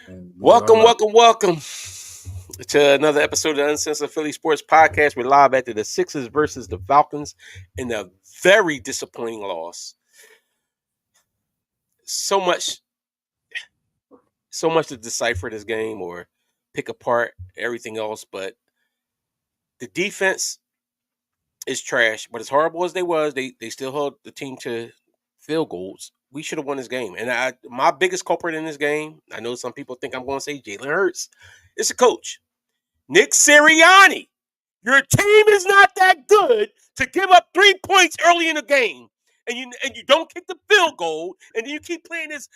We are Welcome, live. welcome, welcome to another episode of the Uncensored Philly Sports Podcast. We're live after the Sixers versus the Falcons in a very disappointing loss. So much to decipher this game or pick apart everything else, but the defense is trash. But as horrible as they still held the team to field goals. We should have won this game. And my biggest culprit in this game, I know some people think I'm going to say Jalen Hurts. It's a coach. Nick Sirianni, your team is not that good to give up 3 points early in the game, and you don't kick the field goal, and then you keep playing this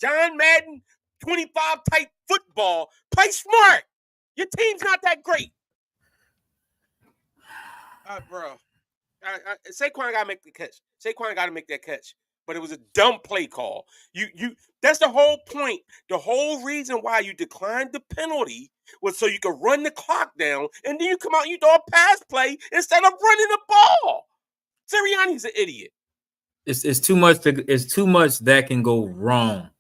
John Madden 25 type football. Play smart. Your team's not that great, bro. Saquon got to make the catch. Saquon got to make that catch. But it was a dumb play call. You that's the whole point. The whole reason why you declined the penalty was so you could run the clock down, and then you come out and you throw a pass play instead of running the ball. Sirianni's an idiot. It's too much. It's too much that can go wrong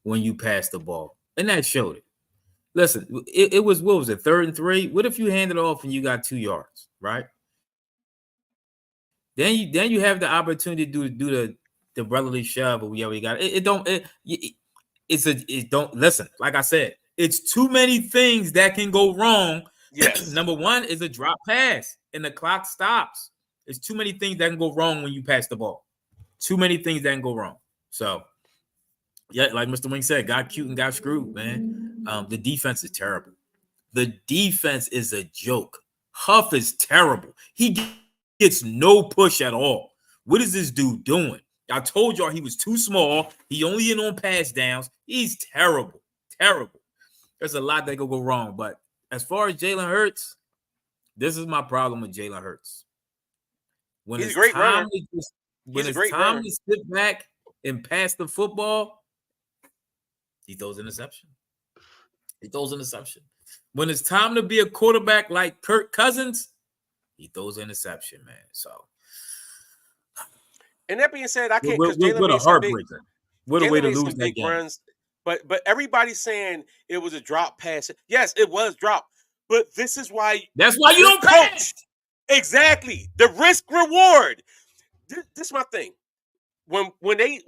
when you pass the ball, and that showed it. Listen, it was what was it, 3rd and 3? What if you hand it off and you got 2 yards, right? Then you have the opportunity to do the brotherly shove, but we already got it. It don't listen. Like I said, it's too many things that can go wrong. Yes. Number one is a drop pass, and the clock stops. It's too many things that can go wrong when you pass the ball. Too many things that can go wrong. So, yeah, like Mr. Wing said, got cute and got screwed, man. The defense is terrible. The defense is a joke. Huff is terrible. He gets no push at all. What is this dude doing? I told y'all he was too small. He only in on pass downs. He's terrible. Terrible. There's a lot that could go wrong. But as far as Jalen Hurts, this is my problem with Jalen Hurts. When He's a great runner. When it's time to sit back and pass the football, he throws interception. When it's time to be a quarterback like Kirk Cousins, he throws interception, man. So, and that being said, I can't because Jalen made some big. What a way to lose that game. Runs, but everybody's saying it was a drop pass. Yes, it was drop. But this is why. That's why you don't pass. Exactly. The risk reward. This is my thing. When they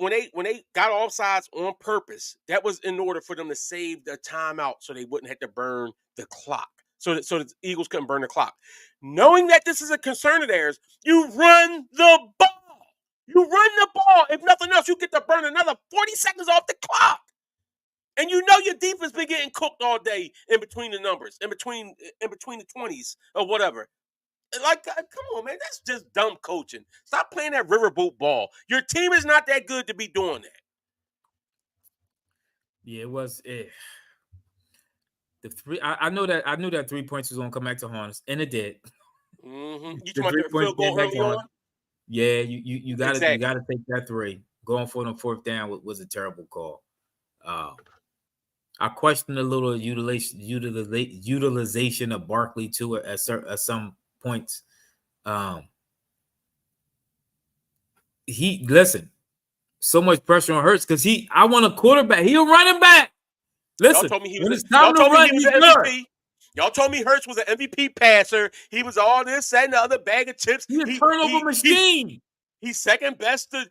got offsides on purpose, that was in order for them to save the timeout so they wouldn't have to burn the clock. So the Eagles couldn't burn the clock. Knowing that this is a concern of theirs, you run the ball. You run the ball. If nothing else, you get to burn another 40 seconds off the clock. And you know your defense been getting cooked all day in between the numbers, in between the 20s or whatever. Like, come on, man. That's just dumb coaching. Stop playing that riverboat ball. Your team is not that good to be doing that. Yeah, it was. The three. I knew that 3 points was gonna come back to haunt us, and it did. Mm-hmm. You talking about the field goal early on? Yeah, you got Exactly. You got to take that 3. Going for the 4th down was a terrible call. I question a little utilization of Barkley too at some points. So much pressure on Hurts because I want a quarterback. He a running back. Listen, y'all told me he was an MVP. Good. Y'all told me Hurts was an MVP passer. He was all this, that, and the other bag of chips. He's a turnover machine. He's second best to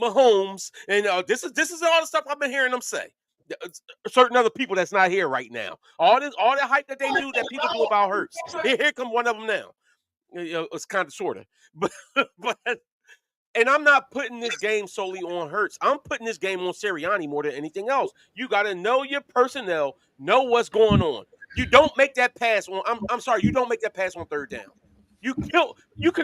Mahomes, and this is all the stuff I've been hearing them say. Certain other people that's not here right now. All the hype that they do that people do about Hurts. Here come one of them now. It's kind of sort of, but. And I'm not putting this game solely on Hurts. I'm putting this game on Sirianni more than anything else. You got to know your personnel, know what's going on. You don't make that pass on. I'm sorry, you don't make that pass on 3rd down. You could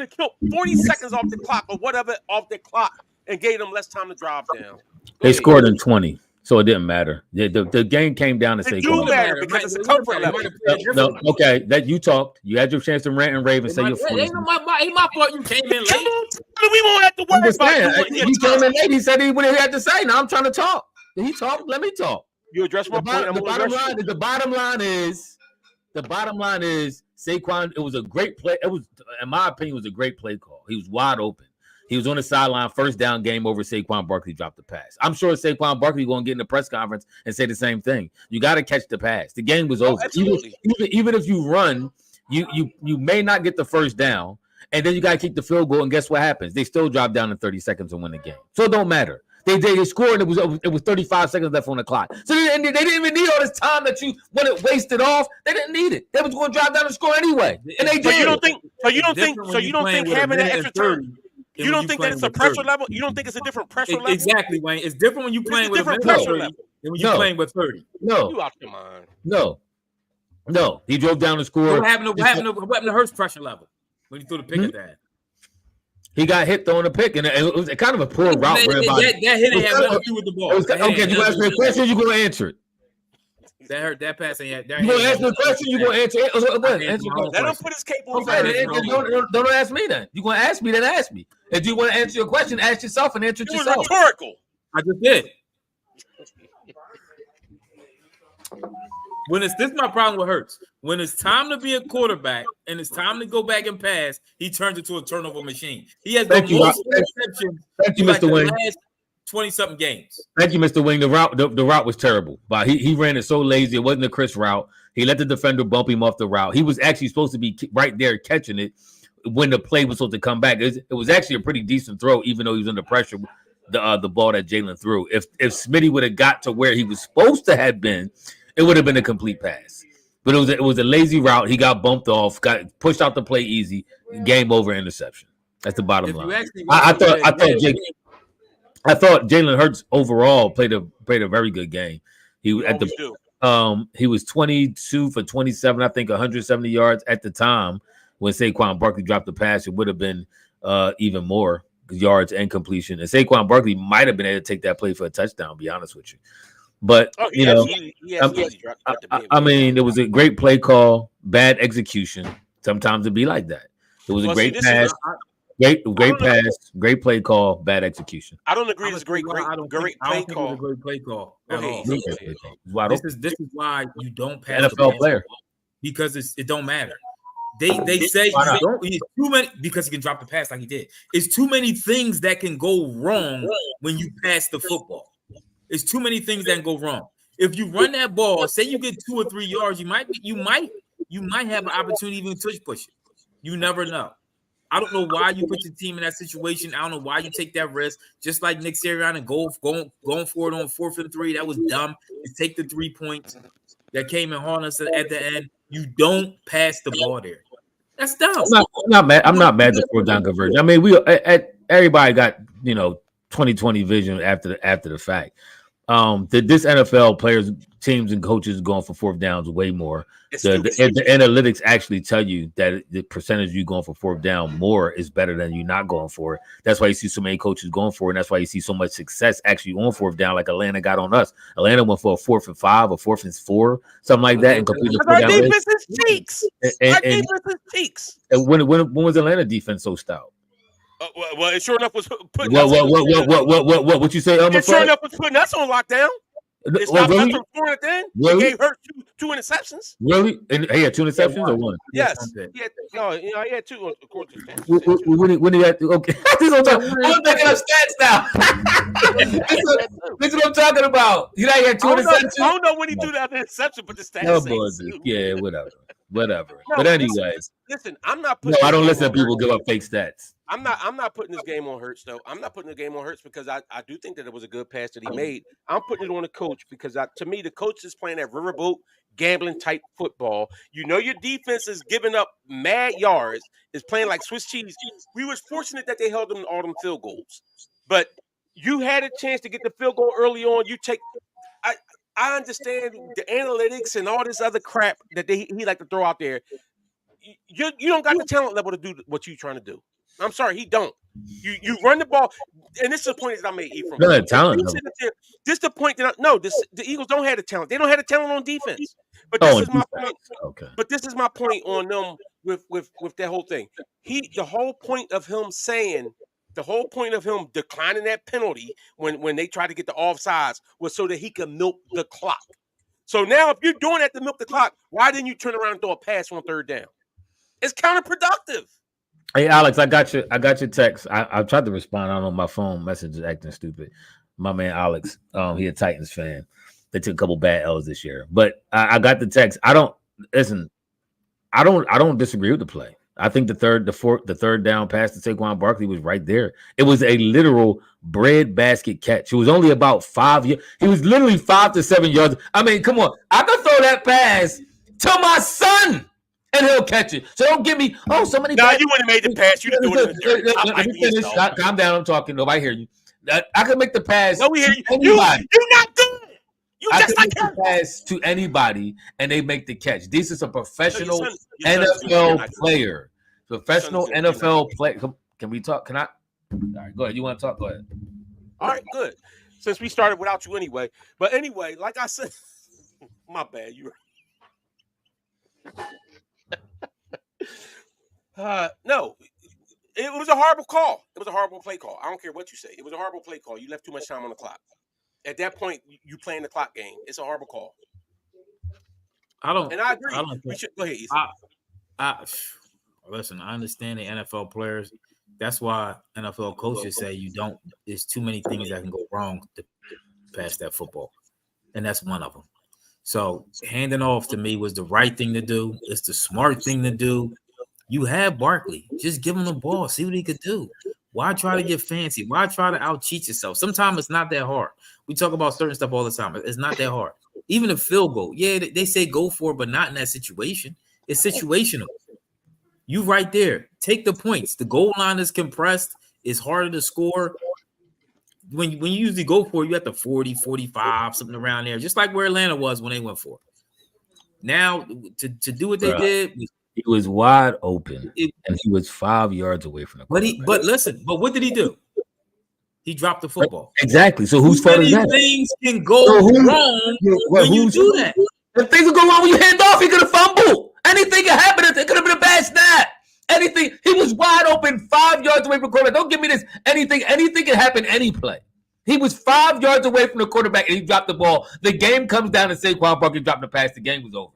have killed 40 seconds off the clock or whatever off the clock and gave them less time to drive down. They scored in 20. So it didn't matter. The game came down to say. It do matter because it's a comfort level. No, okay, that you talked. You had your chance to rant and rave and say your food. Ain't my fault you came in late. We won't have to worry about it. He came in late. He said what he had to say. Now I'm trying to talk. Did he talk? Let me talk. You address my point. The bottom line is Saquon. It was a great play. It was, in my opinion, a great play call. He was wide open. He was on the sideline, first down, game over. Saquon Barkley dropped the pass. I'm sure Saquon Barkley going to get in the press conference and say the same thing. You got to catch the pass. The game was over. Absolutely. Even if you run, you may not get the first down, and then you got to kick the field goal. And guess what happens? They still drop down in 30 seconds and win the game. So it don't matter. They scored. It was 35 seconds left on the clock. So they didn't even need all this time that you want it wasted off. They didn't need it. They was going to drop down and score anyway, and they did. So you don't think having that extra time. You don't think that it's a pressure level? You don't think it's a different pressure level? Exactly, Wayne. It's different when you playing with a different pressure pressure level level than when you playing with 30. No, you out your mind. No. He drove down and scored. What happened to Hurts' pressure level when he threw the pick at that? He got hit throwing a pick, and it was kind of a poor route. That hit ain't have nothing to do with the ball. Okay, you ask me a question, you gonna answer it. That pass ain't. You gonna ask me a question, you gonna answer it. Let him put his cape on. Don't ask me then. You gonna ask me, then ask me. If you want to answer your question, ask yourself and answer it yourself. It was rhetorical. I just did. This is my problem with Hurts. When it's time to be a quarterback and it's time to go back and pass, he turns into a turnover machine. He has the most interceptions. Thank you, Mr. Wing. 20-something games. Thank you, Mr. Wing. The route was terrible. But he ran it so lazy. It wasn't a crisp route. He let the defender bump him off the route. He was actually supposed to be right there catching it when the play was supposed to come back. It was actually a pretty decent throw, even though he was under pressure. The ball that Jalen threw. If Smitty would have got to where he was supposed to have been, it would have been a complete pass. But it was a lazy route. He got bumped off, got pushed out the play easy. Game over, interception. That's the bottom line. I thought Jalen Hurts overall played a very good game. He was 22 for 27, I think 170 yards at the time when Saquon Barkley dropped the pass. It would have been even more yards and completion. And Saquon Barkley might have been able to take that play for a touchdown, to be honest with you. But I mean, it was a great play call, bad execution. Sometimes it'd be like that. It was a great pass. Great pass, great play call, bad execution. I don't agree. It's great play call. Great play call. This is why you don't pass NFL player because it don't matter. They say he's too many because he can drop the pass like he did. It's too many things that can go wrong when you pass the football. It's too many things that can go wrong. If you run that ball, say you get 2 or 3 yards, you might have an opportunity even to push it. You never know. I don't know why you put your team in that situation. I don't know why you take that risk. Just like Nick Sirianni going for it on 4th and 3. That was dumb. You take the 3 points that came in harness at the end. You don't pass the ball there. That's dumb. I'm not mad. I'm not mad at 4th down conversion. I mean, everybody got 20/20 vision after the fact. This NFL players, teams, and coaches going for 4th downs way more. The analytics actually tell you that the percentage you going for 4th down more is better than you not going for it. That's why you see so many coaches going for it, and that's why you see so much success actually on 4th down, like Atlanta got on us. Atlanta went for a 4th and 5, a 4th and 4, something like that, and completed the 4th down. Our defense is cheeks. Our defense is cheeks. And when was Atlanta defense so stout? Well, it sure enough was putting. What you say? It sure enough was putting us on lockdown. It's not really? From scoring at the end. Really? He gave Hurts two interceptions. Really? And he had 2 interceptions or one? Yes. He had 2 according to when he had okay. I'm making up stats now. This is what I'm talking about. He had 2 interceptions. I don't know when he threw that interception, but the stats. Whatever. No, but anyways, listen. I'm not putting. No, I don't listen to people give up fake stats. I'm not putting this game on Hurts though. I'm not putting the game on Hurts because I do think that it was a good pass that he made. I'm putting it on the coach because to me the coach is playing that riverboat gambling type football. Your defense is giving up mad yards, is playing like Swiss cheese. We was fortunate that they held them all them field goals, but you had a chance to get the field goal early on. I understand the analytics and all this other crap that he like to throw out there. You don't got the talent level to do what you're trying to do. I'm sorry, he don't. You run the ball, and this is the point that I made. Ephraim, no talent. This is the point that the Eagles don't have the talent. They don't have the talent on defense. But this is my point. Okay. But this is my point on them with that whole thing. The whole point of him declining that penalty when they tried to get the offsides was so that he could milk the clock. So now, if you're doing that to milk the clock, why didn't you turn around and throw a pass on 3rd down? It's counterproductive. Hey Alex, I got your text. I tried to respond. I don't know, my phone message is acting stupid. My man Alex, he a Titans fan. They took a couple bad L's this year, but I got the text. I don't listen. I don't disagree with the play. I think the third down pass to Saquon Barkley was right there. It was a literal bread basket catch. It was only about 5 yards. He was literally 5 to 7 yards. I mean, come on. I can throw that pass to my son and he'll catch it. So don't give me, somebody. No, you wouldn't have made the pass. You'd have thrown it in the dirt. Let me finish. Calm down. I'm talking. Nobody hear you. I can make the pass. No, we hear you. You're not good. You I just can like make the pass to anybody and they make the catch. This is a professional NFL player. Professional NFL player. Can we talk? Can I? All right, go ahead. You want to talk? Go ahead. All right, good. Since we started without you anyway. But anyway, like I said, my bad. You. No, it was a horrible call. It was a horrible play call. I don't care what you say. It was a horrible play call. You left too much time on the clock. At that point, you playing the clock game. It's a horrible call. And I agree. We should go ahead, Ethan. Listen, I understand the NFL players. That's why NFL coaches say there's too many things that can go wrong to pass that football. And that's one of them. So handing off to me was the right thing to do. It's the smart thing to do. You have Barkley. Just give him the ball. See what he could do. Why try to get fancy? Why try to out-cheat yourself? Sometimes it's not that hard. We talk about certain stuff all the time. It's not that hard. Even a field goal. Yeah, they say go for it, but not in that situation. It's situational. You right there. Take the points. The goal line is compressed. It's harder to score. When you usually go for it, you have to 40, 45, something around there, just like where Atlanta was when they went for it. Now, to do what they did, he was wide open, and he was 5 yards away from the quarterback. But what did he do? He dropped the football. Exactly. So whose fault is that? Things can go wrong when you do that. If things will go wrong when you hand off, he could have fumbled. Anything could happen. It could have been a bad snap. Anything. He was wide open, 5 yards away from the quarterback. Don't give me this. Anything can happen any play. He was 5 yards away from the quarterback and he dropped the ball. The game comes down and Saquon Barkley dropped the pass. The game was over.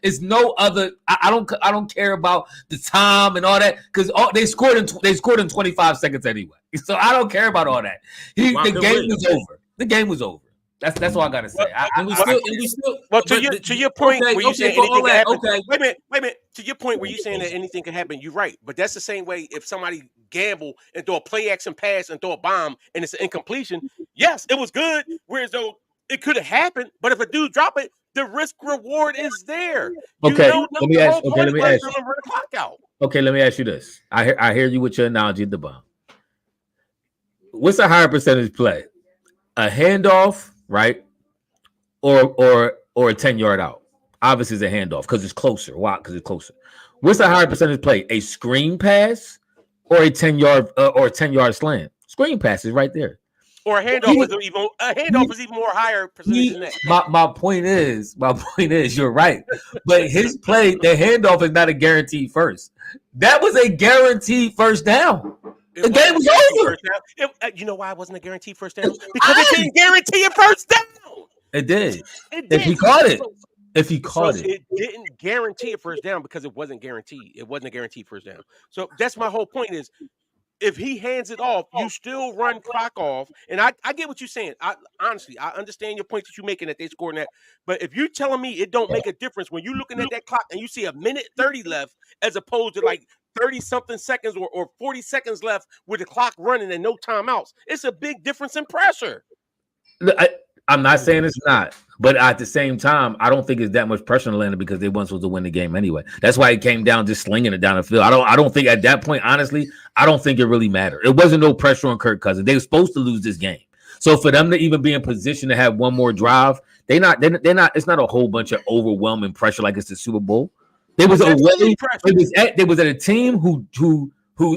It's no other. I don't care about the time and all that because they scored in 25 seconds anyway. So I don't care about all that. The game was over. The game was over. That's all I gotta say. To your point, where you saying anything can happen. Wait a minute. To your point, where you saying that anything can happen, you're right. But that's the same way if somebody gamble and throw a play action pass and throw a bomb and it's an incompletion. Yes, it was good. Whereas though it could have happened, but if a dude drop it, the risk reward is there. Okay, let me ask you. Okay, let me ask you this. I hear you with your analogy of the bomb. What's a higher percentage play? A handoff, right? Or a 10-yard out. Obviously, it's a handoff because it's closer. Why? Because it's closer. What's a higher percentage play? A screen pass or a 10-yard slant? Screen pass is right there. Or a handoff is even more higher percentage than that. My point is, you're right. But his play, the handoff is not a guaranteed first. That was a guaranteed first down. The game was over. You know why it wasn't a guaranteed first down? Because it didn't guarantee a first down. It did. If he caught it. It didn't guarantee a first down because it wasn't guaranteed. It wasn't a guaranteed first down. So that's my whole point is if he hands it off, you still run clock off. And I get what you're saying. Honestly, I understand your point that you're making that they scored that. But if you're telling me it don't make a difference when you're looking at that clock and you see a minute 30 left as opposed to like 30-something seconds or 40 seconds left with the clock running and no timeouts, it's a big difference in pressure. I'm not saying it's not, but at the same time, I don't think it's that much pressure on Atlanta because they weren't supposed to win the game anyway. That's why it came down just slinging it down the field. I don't think at that point, honestly, I don't think it really mattered. It wasn't no pressure on Kirk Cousins. They were supposed to lose this game. So for them to even be in position to have one more drive, they're not. It's not a whole bunch of overwhelming pressure like it's the Super Bowl. They was at a team who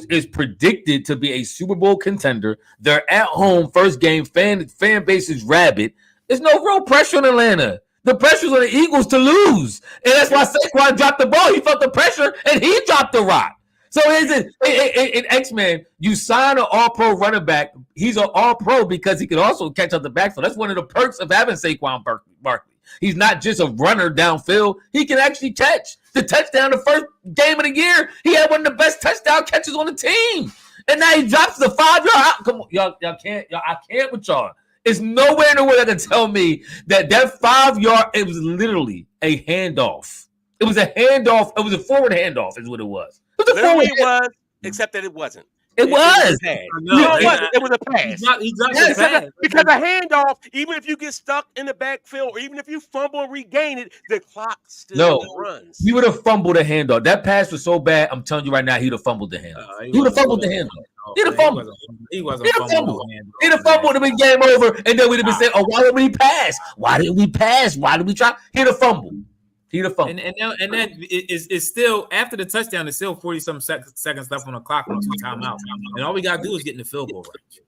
is predicted to be a Super Bowl contender. They're at home, first game, fan base is rabid. There's no real pressure on Atlanta. The pressure's on the Eagles to lose. And that's why Saquon dropped the ball. He felt the pressure, and he dropped the rock. So in X-Men, you sign an all-pro running back. He's an all-pro because he can also catch up the backfield. That's one of the perks of having Saquon Barkley. He's not just a runner downfield. He can actually catch. The touchdown, the first game of the year, he had one of the best touchdown catches on the team. And now he drops the 5 yard out. Come on, y'all can't. I can't with y'all. It's nowhere in the world that can tell me that 5 yard, it was literally a handoff. It was a handoff. It was a forward handoff is what it was. Literally it was, except that it wasn't. It was. It was a pass. He dropped the pass. Because a handoff, even if you get stuck in the backfield or even if you fumble and regain it, the clock still runs. He would have fumbled a handoff. That pass was so bad, I'm telling you right now, he'd have fumbled the handoff. He would have fumbled the handoff. He'd have fumbled. He wasn't fumbled. He'd have fumbled and been game over, and then we'd have been saying, "Oh, why did we pass? Why did we pass? Why did we try?" He'd have fumbled. He'd have fumbled. And that is still after the touchdown. There's still 40-some seconds left on the clock with 2 timeouts, and all we gotta do is get in the field goal range.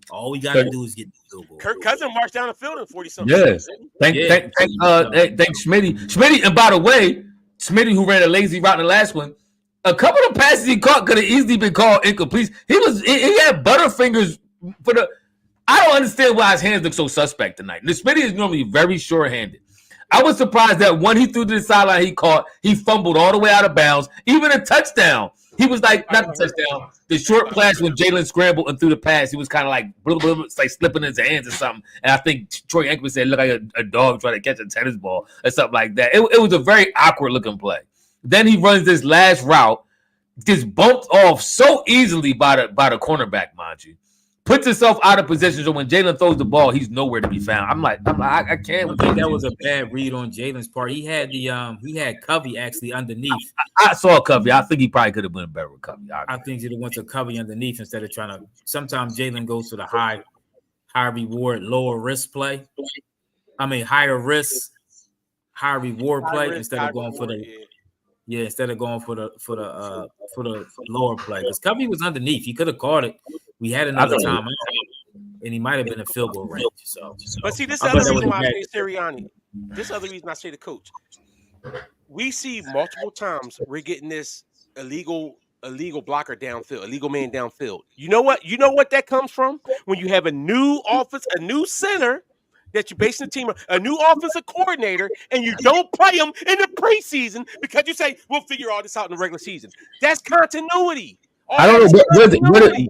All we gotta do is get in the field goal. Kirk Cousins marched down the field in 40-something. Yes. Thank Smitty. Smitty, and by the way, Smitty, who ran a lazy route in the last one, a couple of passes he caught could have easily been called incomplete. He had butterfingers for the. I don't understand why his hands look so suspect tonight. The Smitty is normally very sure-handed. I was surprised that when he threw to the sideline, he fumbled all the way out of bounds. Even a touchdown, he was like, not the touchdown, the short pass when Jalen scrambled and threw the pass, he was kind of like, blah, blah, blah, it's like slipping his hands or something. And I think Troy Aikman said, look like a dog trying to catch a tennis ball or something like that. It was a very awkward looking play. Then he runs this last route, gets bumped off so easily by the cornerback, mind you. Puts himself out of position, so when Jalen throws the ball, he's nowhere to be found. I'm like, I can't. I think that was a bad read on Jalen's part. He had Covey actually underneath. I saw Covey. I think he probably could have been better with Covey. I think he'd have went to Covey underneath instead of trying to. Sometimes Jalen goes to the high reward, lower risk play. I mean, higher risk, high reward play instead of going for the. Yeah, instead of going for the lower play, because Covey was underneath, he could have caught it. We had another time, and he might have been a field goal range. So, but see, this is the other reason why I say Sirianni. This other reason I say the coach. We see multiple times we're getting this illegal blocker downfield, illegal man downfield. You know what? You know what that comes from? When you have a new offense, a new center. That you're basing the team on, a new offensive coordinator, and you don't play them in the preseason because you say, we'll figure all this out in the regular season. That's continuity. I don't know.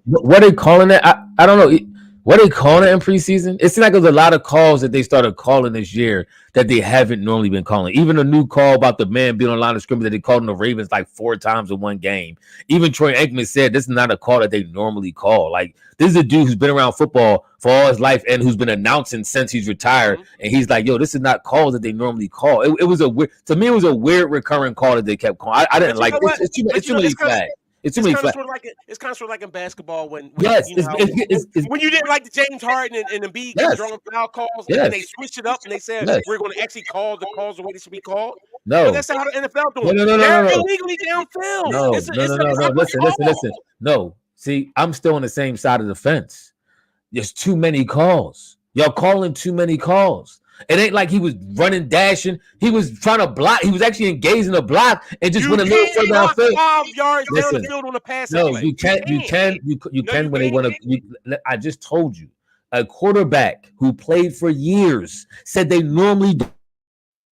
What are they calling that? I don't know. What are they calling it in preseason? It seems like there's a lot of calls that they started calling this year that they haven't normally been calling. Even a new call about the man being on the line of scrimmage that they called in the Ravens like 4 times in one game. Even Troy Aikman said this is not a call that they normally call. Like, this is a dude who's been around football for all his life and who's been announcing since he's retired. And he's like, yo, this is not calls that they normally call. It was a weird, to me, it was a weird recurring call that they kept calling. I didn't like it. It's too many flags. It's kind of sort of like in basketball when yes, when you didn't like the James Harden and Embiid drawing foul calls, and they switched it up and they said we're going to actually call the calls the way they should be called. No, but that's how the NFL doing. No. They're illegally downfield. No. Listen. No, see, I'm still on the same side of the fence. There's too many calls. Y'all calling too many calls. It ain't like he was running, dashing. He was trying to block. He was actually engaged in a block and just went a little further downfield. 5 yards down the field on a passing play. You can when they want to. I just told you, a quarterback who played for years said they normally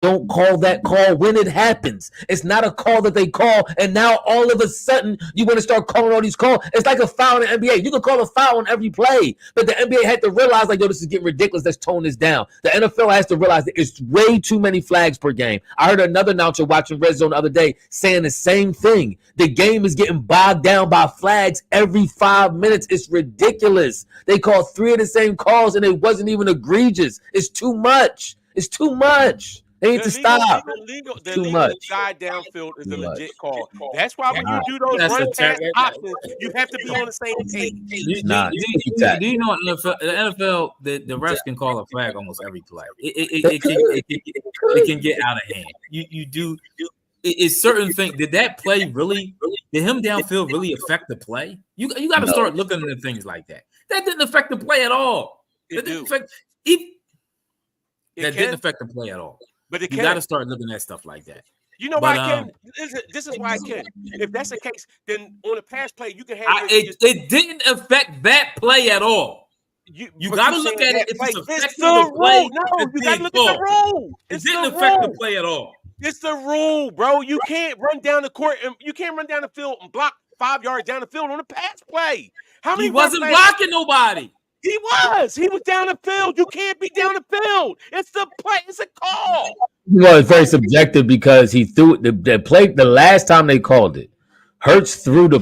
don't call that call when it happens. It's not a call that they call, and now all of a sudden you want to start calling all these calls. It's like a foul in the NBA. You can call a foul on every play, but the NBA had to realize, like, yo, this is getting ridiculous. Let's tone this down. The NFL has to realize that it's way too many flags per game. I heard another announcer watching Red Zone the other day saying the same thing. The game is getting bogged down by flags every 5 minutes. It's ridiculous. They called 3 of the same calls, and it wasn't even egregious. It's too much. It's too much. They need to stop. The legal side downfield is a legit call. That's why when you do those run pass options, you have to be on the same page. Do you know the NFL, the refs can call a flag almost every play. It can get out of hand. You do. It's certain things. Did that play really? Did him downfield really affect the play? You got to start looking at things like that. That didn't affect the play at all. That didn't affect the play at all. But you got to start looking at stuff like that. You know why I can? This is why I can. If that's the case, then on a pass play, you can have it didn't affect that play at all. You got to look at it if it's affecting It's the the play. rule. No, you got to look at the rule. It didn't affect the play at all. It's the rule, bro. You can't run down the court and you can't run down the field and block 5 yards down the field on a pass play. How many? He wasn't blocking nobody. He was. He was down the field. You can't be down the field. It's the play. It's a call. Well, it's very subjective because he threw the play the last time they called it. Hurts threw the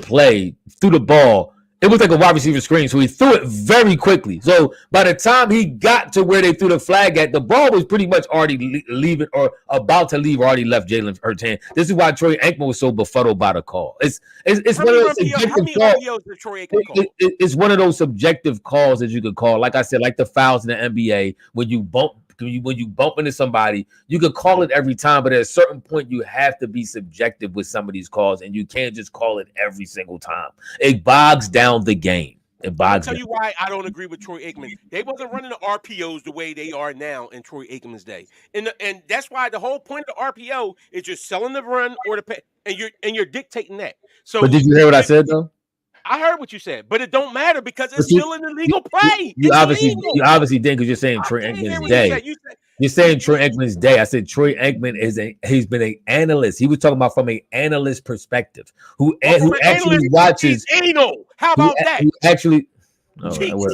ball. It was like a wide receiver screen, so he threw it very quickly. So by the time he got to where they threw the flag at, the ball was pretty much already leaving or about to leave, or already left Jalen Hurts' hand. This is why Troy Aikman was so befuddled by the call. It's one of those subjective calls. It's one of those subjective calls that you could call. Like I said, like the fouls in the NBA when you bump into somebody, you could call it every time, but at a certain point, you have to be subjective with some of these calls, and you can't just call it every single time. It bogs down the game. I'll tell you why I don't agree with Troy Aikman. They wasn't running the RPOs the way they are now in Troy Aikman's day, and that's why the whole point of the RPO is you're selling the run or the pay, and you're dictating that. So, but did you hear what I said though? I heard what you said, but it don't matter because it's still an illegal play. You obviously didn't because you're saying Troy Aikman's day. You're saying Troy Aikman's day. I said Troy Aikman he's been an analyst. He was talking about from an analyst perspective who actually watches. Anal. How about that? Actually, okay, all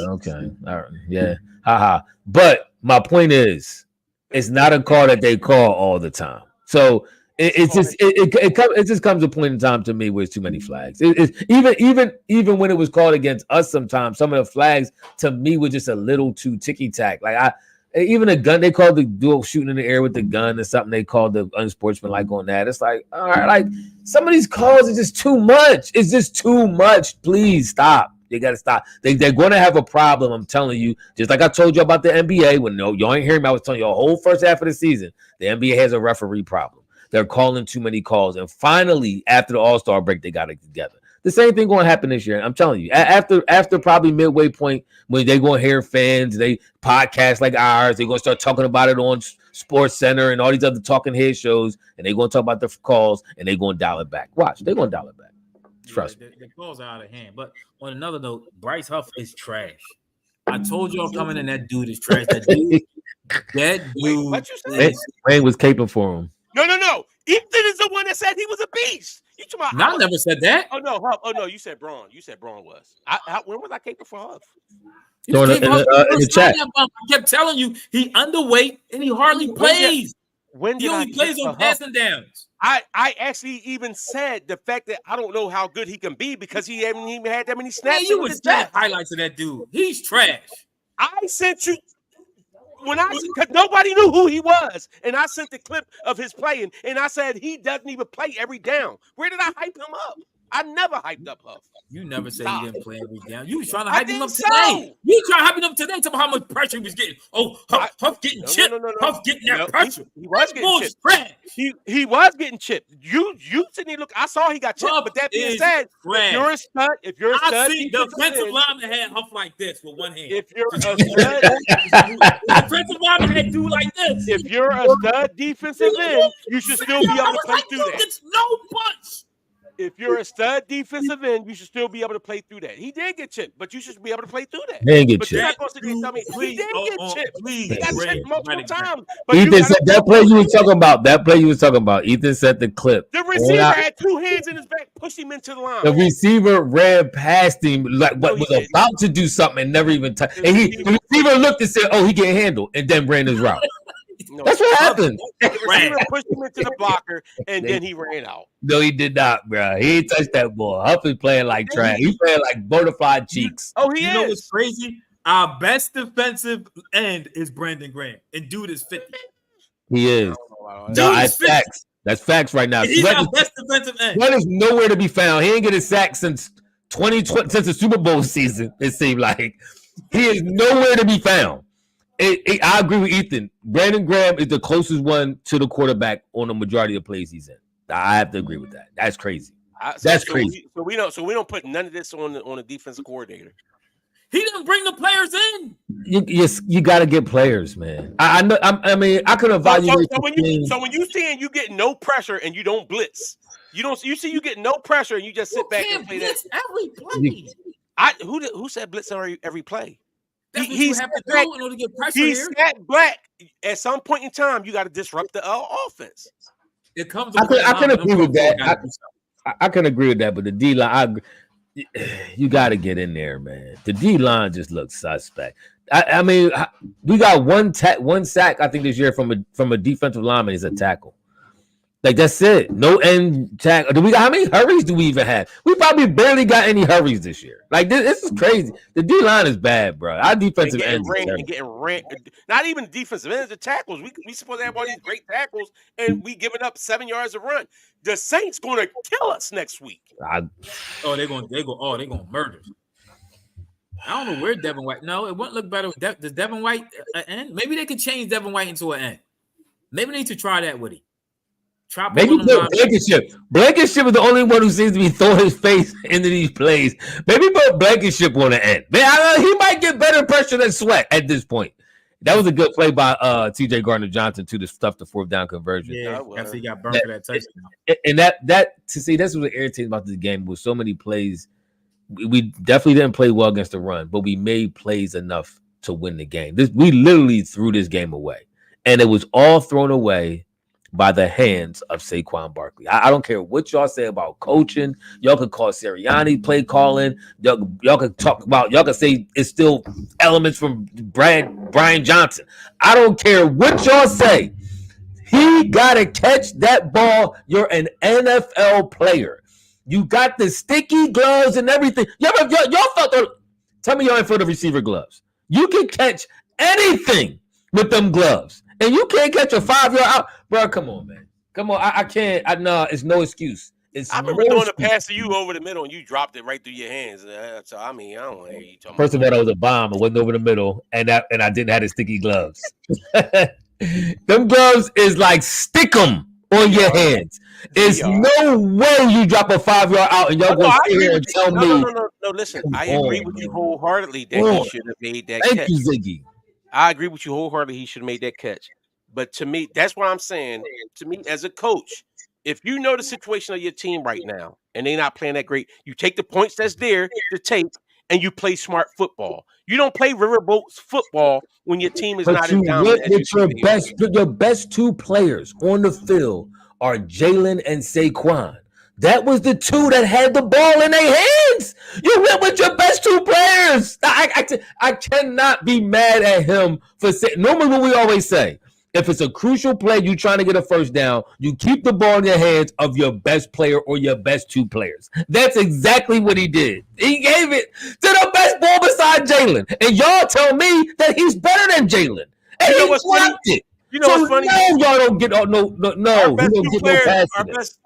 right, yeah, haha. But my point is, it's not a call that they call all the time. So. It just comes a point in time to me where it's too many flags. Even when it was called against us, sometimes some of the flags to me were just a little too ticky tack. Like even a gun, they called the dual shooting in the air with the gun or something. They called the unsportsmanlike on that. It's like, all right, like some of these calls are just too much. It's just too much. Please stop. You got to stop. They're going to have a problem. I'm telling you, just like I told you about the NBA. When y'all ain't hearing me, I was telling you the whole first half of the season, the NBA has a referee problem. They're calling too many calls. And finally, after the All-Star break, they got it together. The same thing going to happen this year. I'm telling you, after probably midway point, when they're going to hear fans, they podcasts like ours, they're going to start talking about it on Sports Center and all these other talking head shows, and they're going to talk about the calls, and they're going to dial it back. Watch, they're going to dial it back. Trust me. The calls are out of hand. But on another note, Bryce Huff is trash. I told y'all coming in, that dude is trash. That dude. What you said? Wayne was caping for him. No. Ethan is the one that said he was a beast. You talking about? I never said that. Oh no. You said Braun. You said Braun was. When was I caping for Huff? In the chat. I kept telling you he underweight and he hardly plays. He only plays on passing downs. I actually even said the fact that I don't know how good he can be because he haven't even had that many snaps. Man, you would send highlights of that dude. He's trash. I sent you. Because nobody knew who he was, and I sent the clip of his playing, and I said he doesn't even play every down. Where did I hype him up? I never hyped up Huff. You never said he didn't play every down. You was trying to hype him up today. You trying to hype him up today, talking about how much pressure he was getting. Oh, Huff getting chipped. No. Huff getting that pressure. He was getting chipped. He was getting chipped. You didn't look. I saw he got chipped. But that being said, if you're a stud, I see the defensive lineman had Huff like this with one hand. If you're a stud, defensive lineman had dude like this. If you're a stud defensive end, you should still be able to play through that. It's no punch. If you're a stud defensive end, you should still be able to play through that. He did get chipped, but you should be able to play through that. He didn't get but chipped. You're not going to tell me he did get chipped. He got chipped multiple times. Ethan said that play you were talking about. Ethan said the clip. The receiver had two hands in his back, pushed him into the line. The receiver ran past him like was about to do something and never even touched. And the receiver looked and said, "Oh, he can handle," and then ran his route. No, that's what happened. The receiver pushed him into the blocker, and then he ran out. No, he did not, bro. He ain't touched that ball. Huff is playing like trash. He's playing like bonafide cheeks. Oh, he is. You know what's crazy? Our best defensive end is Brandon Graham, and dude is 50. He is. No, that's facts. That's facts right now. He's our best defensive end. Sweat is nowhere to be found. He ain't get a sack since 2020, since the Super Bowl season. It seemed like he is nowhere to be found. I agree with Ethan. Brandon Graham is the closest one to the quarterback on the majority of plays he's in. I have to agree with that. That's crazy. That's crazy. So we don't put none of this on the defensive coordinator. He didn't bring the players in. You got to get players, man. I know. I mean, I could evaluate. So when you saying you get no pressure and you don't blitz, you see you get no pressure and you just sit back and play that every play. Who said blitz every play? That's what you have to do in order to get pressure He's here. sat black. At some point in time, you got to disrupt the offense. It comes. I can agree with that. I can agree with that, but the D line, you got to get in there, man. The D line just looks suspect. I mean, we got one sack I think this year from a defensive lineman is a tackle. Like that's it. No end tackle. How many hurries do we even have? We probably barely got any hurries this year. Like this is crazy. The D line is bad, bro. Our defensive ends getting ran. Not even defensive ends, the tackles. We supposed to have all these great tackles, and we giving up 7 yards of run. The Saints going to kill us next week. They're gonna murder. I don't know where Devin White. No, it wouldn't look better. Does Devin White end? Maybe they could change Devin White into an end. Maybe they need to try that with him. Maybe put Blankenship. Blankenship is the only one who seems to be throwing his face into these plays. Maybe put Blankenship on the end. Man, he might get better pressure than Sweat at this point. That was a good play by T.J. Gardner-Johnson to stuff the fourth down conversion. Yeah, after he got burned for that touchdown. And that's what irritates about this game with so many plays. We definitely didn't play well against the run, but we made plays enough to win the game. We literally threw this game away, and it was all thrown away by the hands of Saquon Barkley. I don't care what y'all say about coaching. Y'all could call Sirianni play calling. Y'all could talk about. Y'all could say it's still elements from Brian Johnson. I don't care what y'all say. He gotta catch that ball. You're an NFL player. You got the sticky gloves and everything. Y'all felt the. Tell me y'all ain't for the receiver gloves. You can catch anything with them gloves. And you can't catch a 5-yard out, bro. Come on, man. Come on. I can't. It's no excuse. I remember doing a pass to you over the middle, and you dropped it right through your hands. So I mean, I don't know. First of all, that was a bomb. It wasn't over the middle, and I didn't have the sticky gloves. Them gloves is like stick them on your hands. It's no way you drop a 5-yard out and y'all go sit here and tell me. No. Listen, I agree with you wholeheartedly that he should have made that catch. Thank you, Ziggy. I agree with you wholeheartedly. He should have made that catch. But to me, that's what I'm saying. To me, as a coach, if you know the situation of your team right now and they're not playing that great, you take the points that's there to take and you play smart football. You don't play riverboat football when your team is not as dominant. Your best two players on the field are Jalen and Saquon. That was the two that had the ball in their hands. You went with your best two players. I cannot be mad at him for saying. Normally, what we always say, if it's a crucial play, you're trying to get a first down, you keep the ball in your hands of your best player or your best two players. That's exactly what he did. He gave it to the best ball beside Jalen. And y'all tell me that he's better than Jalen. And you know he what's blocked it. You know what's funny? No, y'all don't get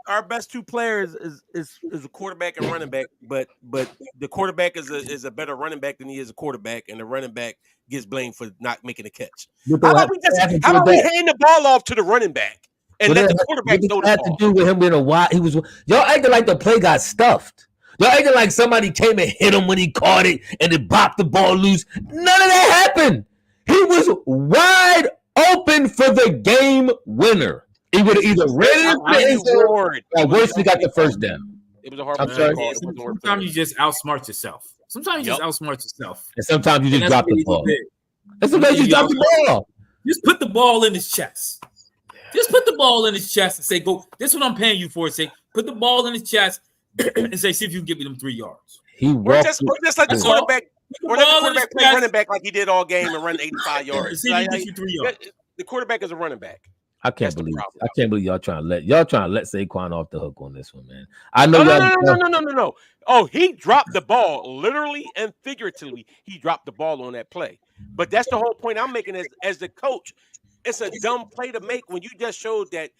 Our best two players is a quarterback and running back, but the quarterback is a better running back than he is a quarterback, and the running back gets blamed for not making a catch. How about we hand the ball off to the running back and let the quarterback throw the ball? Had to do with him being a wide. Y'all acting like the play got stuffed. Y'all acting like somebody came and hit him when he caught it and it bopped the ball loose. None of that happened. He was wide open for the game winner. He would have either ran it or worse, he got the first down. It was a hard call. Sometimes you just outsmart yourself. Sometimes you just outsmart yourself. And sometimes you just drop the ball. And sometimes you drop the ball. Just put the ball in his chest. Just put the ball in his chest and say, "Go. This is what I'm paying you for." Say, put the ball in his chest and say, "See if you can give me them 3 yards." Or just like the quarterback. Or let the quarterback play running back like he did all game and run 85 yards. See if he gets you 3 yards. The quarterback is a running back. I can't believe y'all trying to let Saquon off the hook on this one, man. I know No. Oh, he dropped the ball literally and figuratively. He dropped the ball on that play. But that's the whole point I'm making as the coach. It's a dumb play to make when you just showed that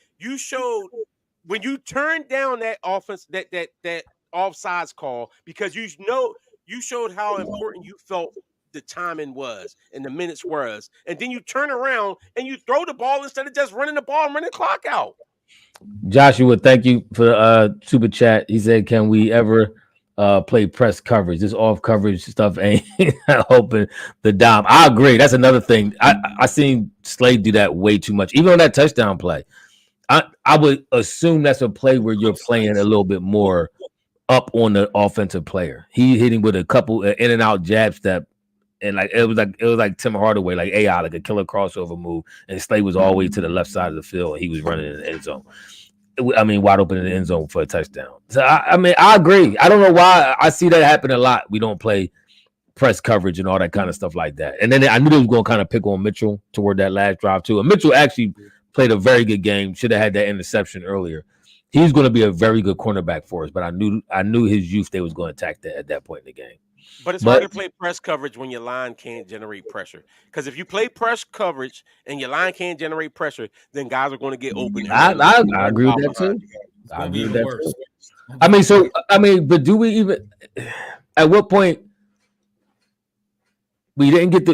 when you turned down that offense that offsides call because you showed how important you felt the timing was and the minutes was, and then you turn around and you throw the ball instead of just running the ball and running the clock out. Joshua, thank you for super chat. He said, "Can we ever play press coverage? This off coverage stuff ain't helping the dime." I agree. That's another thing. I seen Slade do that way too much, even on that touchdown play. I would assume that's a play where you're playing a little bit more up on the offensive player. He hit him with a couple in and out jab step and like it was like Tim Hardaway, like AI, like a killer crossover move, and Slay was all the way to the left side of the field, and he was running in the end zone. I mean, wide open in the end zone for a touchdown. So I mean, I agree. I don't know why I see that happen a lot. We don't play press coverage and all that kind of stuff like that. And then I knew they was going to kind of pick on Mitchell toward that last drive too. And Mitchell actually played a very good game. Should have had that interception earlier. He's going to be a very good cornerback for us. But I knew his youth they was going to attack that at that point in the game. But it's hard to play press coverage when your line can't generate pressure. Because if you play press coverage and your line can't generate pressure, then guys are going to get open. I agree with that too. I agree with that too. I mean, but do we even? At what point? We didn't get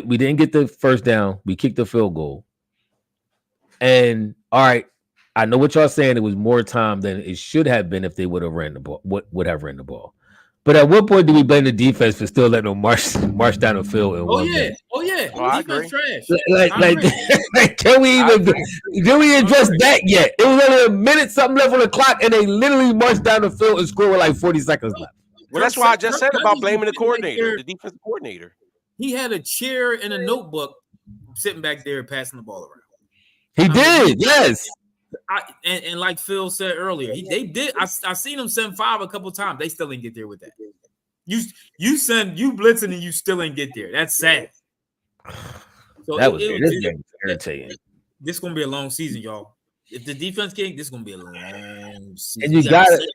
the first down. We kicked the field goal. And all right, I know what y'all saying. It was more time than it should have been if they would have ran the ball. Would have ran the ball. But at what point do we blame the defense for still letting them march down the field? Oh yeah. I agree. Like, can we even do we address that yet? It was only a minute something left on the clock, and they literally marched down the field and scored with like 40 seconds left. Well, that's why I just said about blaming the coordinator, the defensive coordinator. He had a chair and a notebook sitting back there passing the ball around. He did, yes. And like Phil said earlier, they did. I seen him send 5 a couple times. They still didn't get there with that. You blitzing and you still ain't get there. That's sad. So that was irritating. This is gonna be a long season, y'all. If the defense can't, this is gonna be a long season. And you got it.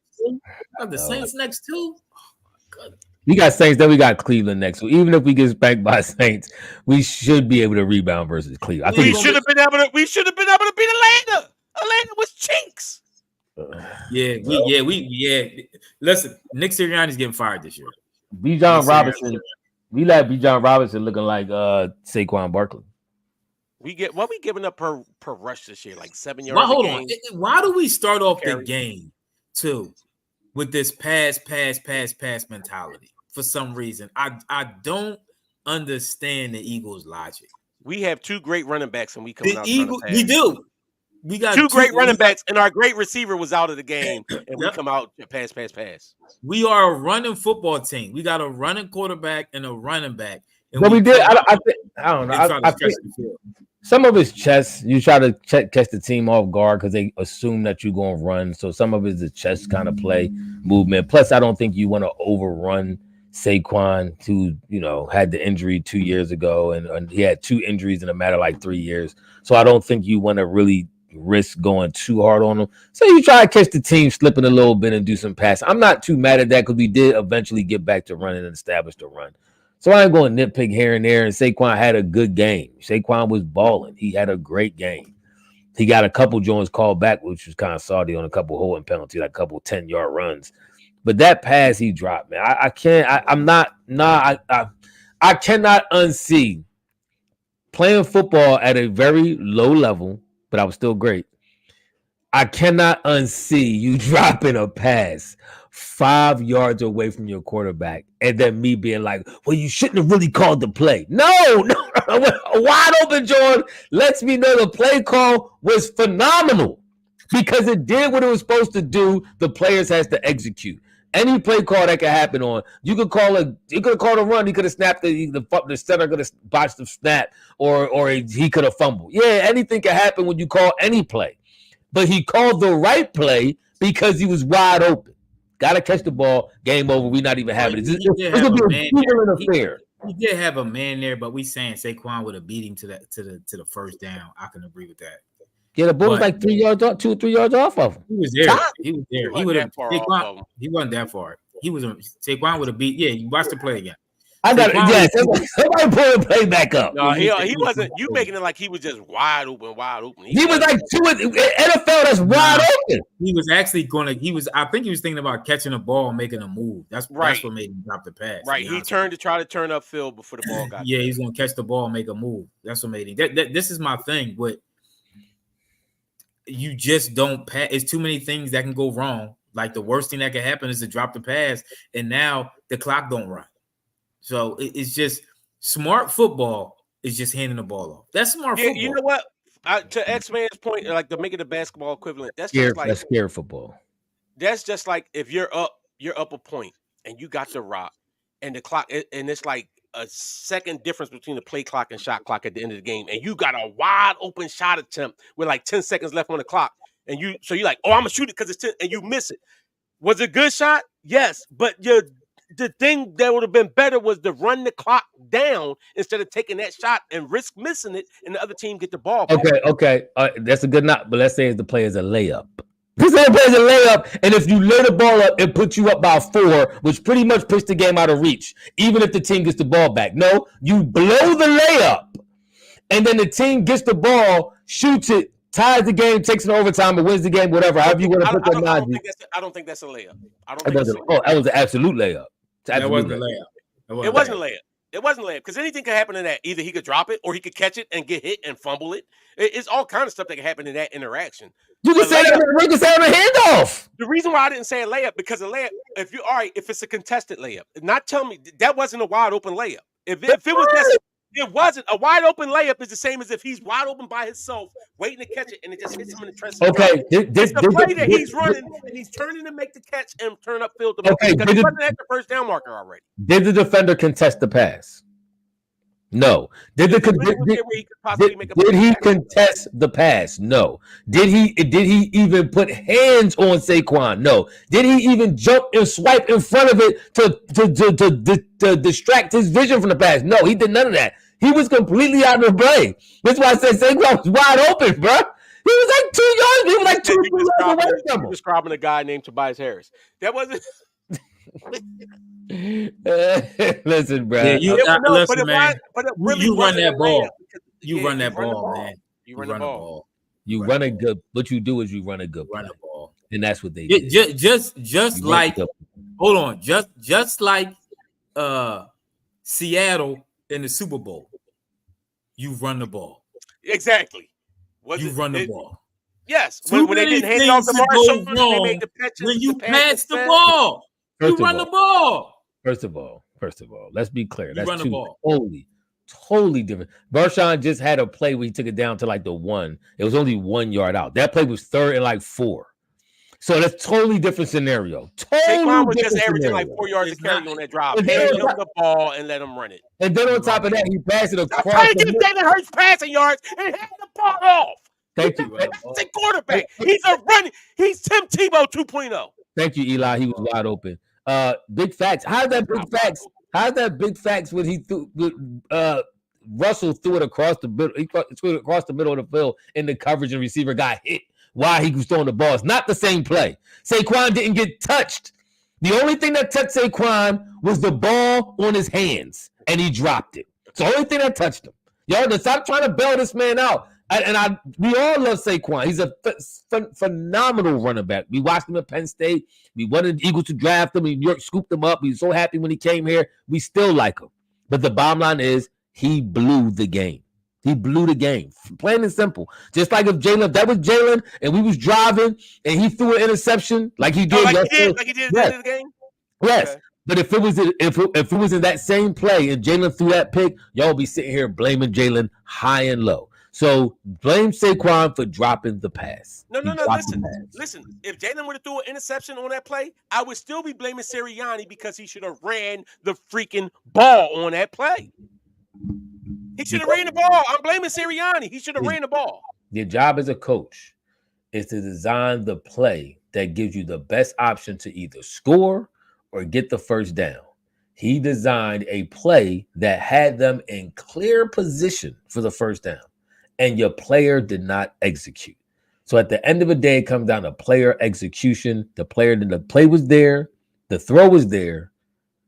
The Saints next too. Oh, we got Saints, then we got Cleveland next. So even if we get spanked by Saints, we should be able to rebound versus Cleveland. We should have been able to beat Atlanta. Atlanta was chinks. Yeah. Listen, Nick Sirianni's getting fired this year. Bijan Robinson. We let Bijan Robinson looking like Saquon Barkley. What we giving up per rush this year? Like 7 yards. Well, hold on. Why do we start off the game too with this pass mentality? For some reason, I don't understand the Eagles' logic. We have 2 great running backs, and we come out. We do. We got 2 great running backs, and our great receiver was out of the game, and we come out pass. We are a running football team. We got a running quarterback and a running back. But we did. I don't know. I think some of it's chess. You try to catch the team off guard because they assume that you're going to run. So some of it's the chess kind of play movement. Plus, I don't think you want to overrun Saquon, who had the injury 2 years ago, and he had 2 injuries in a matter of like 3 years. So I don't think you want to really risk going too hard on them. So you try to catch the team slipping a little bit and do some passing. I'm not too mad at that because we did eventually get back to running and establish the run. So I ain't going to nitpick here and there. And Saquon had a good game. Saquon was balling. He had a great game. He got a couple joints called back, which was kind of salty on a couple holding penalties, like a couple 10-yard runs. But that pass he dropped, man, I cannot unsee playing football at a very low level, but I was still great. I cannot unsee you dropping a pass 5 yards away from your quarterback, and then me being like, well, you shouldn't have really called the play. No. Wide open, Jordan lets me know the play call was phenomenal because it did what it was supposed to do. The players has to execute. Any play call that could happen on, you could call a run. He could have snapped the center could have botched the snap, or he could have fumbled. Yeah, anything can happen when you call any play. But he called the right play because he was wide open. Got to catch the ball. Game over. We not even having it. It's gonna be a legal affair. He did have a man there, but we saying Saquon would have beat him to the first down. I can agree with that. Yeah, the ball was like 3 yards off, 2 or 3 yards off of him. He was there. He was there. He wasn't that far. Saquon would have beat. Yeah, you watch the play again. I got it. Yes, somebody pull the play back up. No, he wasn't. You making it like he was just wide open. He was like NFL. That's wide open. He was actually going to. I think he was thinking about catching a ball and making a move. That's what made him drop the pass. Right. He turned to try to turn upfield before the ball got. Yeah, he's going to catch the ball and make a move. That's what made him. This is my thing. But you just don't pass. It's too many things that can go wrong. Like the worst thing that can happen is to drop the pass, and now the clock don't run. So it's just smart football is just handing the ball off. That's smart football. You know what? To X-Man's point, like to make it a basketball equivalent, that's scare football. That's just like if you're up a point and you got the rock and the clock, and it's like a second difference between the play clock and shot clock at the end of the game, and you got a wide open shot attempt with like 10 seconds left on the clock, and you're like, oh, I'm gonna shoot it because it's 10, and you miss it. Was it a good shot? Yes, but the thing that would have been better was to run the clock down instead of taking that shot and risk missing it, and the other team get the ball back. Okay. That's a good knock, but let's say the play is a layup. This play is a layup, and if you lay the ball up, it puts you up by 4, which pretty much puts the game out of reach, even if the team gets the ball back. No, you blow the layup, and then the team gets the ball, shoots it, ties the game, takes it overtime, and wins the game, whatever. However you want to put that logic. I don't think that's a layup. That was an absolute layup. That wasn't a layup. It wasn't a layup. It wasn't a layup because anything could happen in that. Either he could drop it or he could catch it and get hit and fumble it. It's all kind of stuff that can happen in that interaction. You can say that on a handoff. The reason why I didn't say a layup because a layup, if it's a contested layup, not tell me that wasn't a wide open layup. If it was just, it wasn't a wide open layup is the same as if he's wide open by himself, waiting to catch it, and it just hits him in the chest. Okay, it's the play that he's running and he's turning to make the catch and turn upfield to make because he wasn't at the first down marker already. Did the defender contest the pass? No. Did he contest the pass? No. Did he even put hands on Saquon? No. Did he even jump and swipe in front of it to distract his vision from the pass? No, he did none of that. He was completely out of the play. That's why I said Saquon was wide open, bro. He was like 2 yards. He was like 2 yards away from him. Describing a guy named Tobias Harris. That wasn't. Listen, bro. Yeah, you run that ball. You run that ball, man. You run the ball. You run a good. What you do is you run a good run the ball, and that's what they did. Just like hold on, just like Seattle in the Super Bowl. You run the ball. Exactly. You run the ball. Yes. When they didn't hand off the Marshall, they made the pitches. When you pass the ball. You run the ball. First of all, let's be clear. That's run the ball. Totally different. Marshawn just had a play where he took it down to like the 1. It was only 1 yard out. That play was 3rd and like 4. So that's totally different scenario. Saquon was just averaging like 4 yards to carry on that drive. Hand him the ball and let him run it. And then on top of that, he passed it across. Trying to get Jalen Hurts passing yards and hand the ball off. Thank you. That's a quarterback. He's Tim Tebow 2.0. Thank you, Eli. He was wide open. Big facts. How's that big facts when he threw Russell threw it across the middle? He threw it across the middle of the field in the coverage and receiver got hit while he was throwing the ball. It's not the same play. Saquon didn't get touched. The only thing that touched Saquon was the ball on his hands, and he dropped it. It's the only thing that touched him. Y'all stop trying to bail this man out. We all love Saquon. He's a phenomenal running back. We watched him at Penn State. We wanted the Eagles to draft him. New York scooped him up. We were so happy when he came here. We still like him. But the bottom line is he blew the game. He blew the game. Plain and simple. Just like if that was Jalen and we was driving and he threw an interception like he did. Like he did at the end of the game? Yes. Okay. But if it was in that same play and Jalen threw that pick, y'all be sitting here blaming Jalen high and low. So blame Saquon for dropping the pass. No. Listen. If Jalen would have threw an interception on that play, I would still be blaming Sirianni because he should have ran the freaking ball on that play. He should have ran the ball. I'm blaming Sirianni. He should have ran the ball. Your job as a coach is to design the play that gives you the best option to either score or get the first down. He designed a play that had them in clear position for the first down. And your player did not execute. So at the end of the day, it comes down to player execution. The play was there, the throw was there,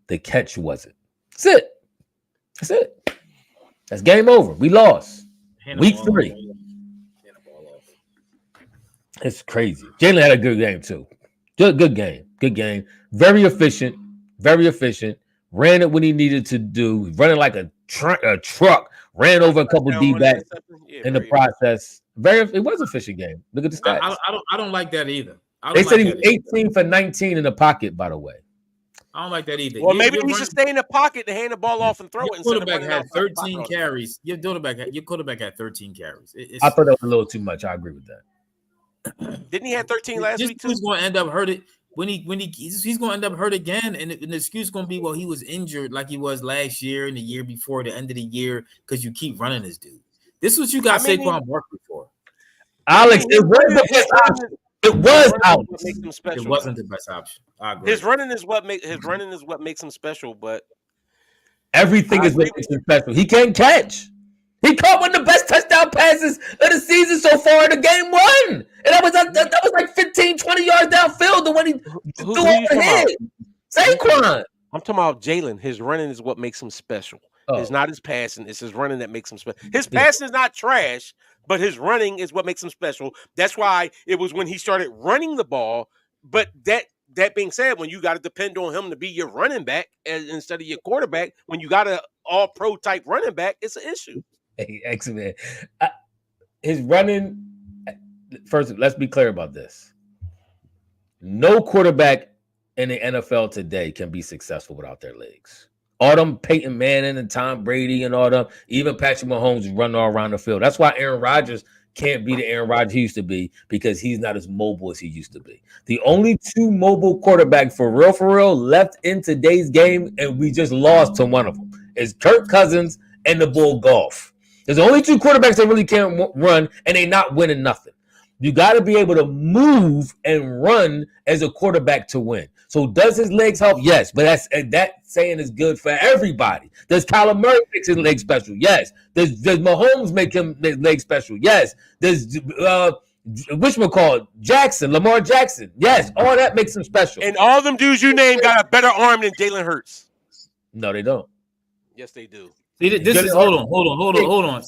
the catch wasn't. That's it. That's game over. We lost. Week 3. It's crazy. Jalen had a good game too. Good game. Very efficient. Ran it when he needed to do. Running like a truck. Ran over a couple D-backs in the process. It was an efficient game. Look at the stats. I don't like that either. They said he was 18 for 19 in the pocket, by the way. I don't like that either. Well, maybe he should stay in the pocket to hand the ball off and throw it. Your quarterback had 13 carries. Your quarterback had 13 carries. I thought that was a little too much. I agree with that. Didn't he have 13 last week too? Who's going to end up hurting? he's going to end up hurt again, and the excuse is going to be, well, he was injured like he was last year and the year before, the end of the year, because you keep running this dude. This is what you got Saquon Barkley for. Alex, it was the best option. It was out. It wasn't the best option. I agree. His running is what makes him special, but everything is what makes him special. He can't catch. He caught one of the best touchdown passes of the season so far in the game one. And that was like 15, 20 yards downfield. The one he threw over the head. Saquon. I'm talking about Jalen. His running is what makes him special. It's not his passing. It's his running that makes him special. His passing is not trash, but his running is what makes him special. That's why it was when he started running the ball. But that being said, when you got to depend on him to be your running back instead of your quarterback, when you got an all-pro type running back, it's an issue. Hey, X-Man. His running, first, let's be clear about this. No quarterback in the NFL today can be successful without their legs. All them Peyton Manning and Tom Brady and all them, even Patrick Mahomes run all around the field. That's why Aaron Rodgers can't be the Aaron Rodgers he used to be, because he's not as mobile as he used to be. The only two mobile quarterbacks for real left in today's game, and we just lost to one of them, is Kirk Cousins and the Bull Golf. There's only two quarterbacks that really can't run, and they not winning nothing. You got to be able to move and run as a quarterback to win. So does his legs help? Yes, but that saying is good for everybody. Does Kyler Murray make his legs special? Yes. Does Mahomes make him legs special? Yes. Does Lamar Jackson? Yes. All that makes him special. And all them dudes you named got a better arm than Jalen Hurts. No, they don't. Yes, they do. See, this is hold on.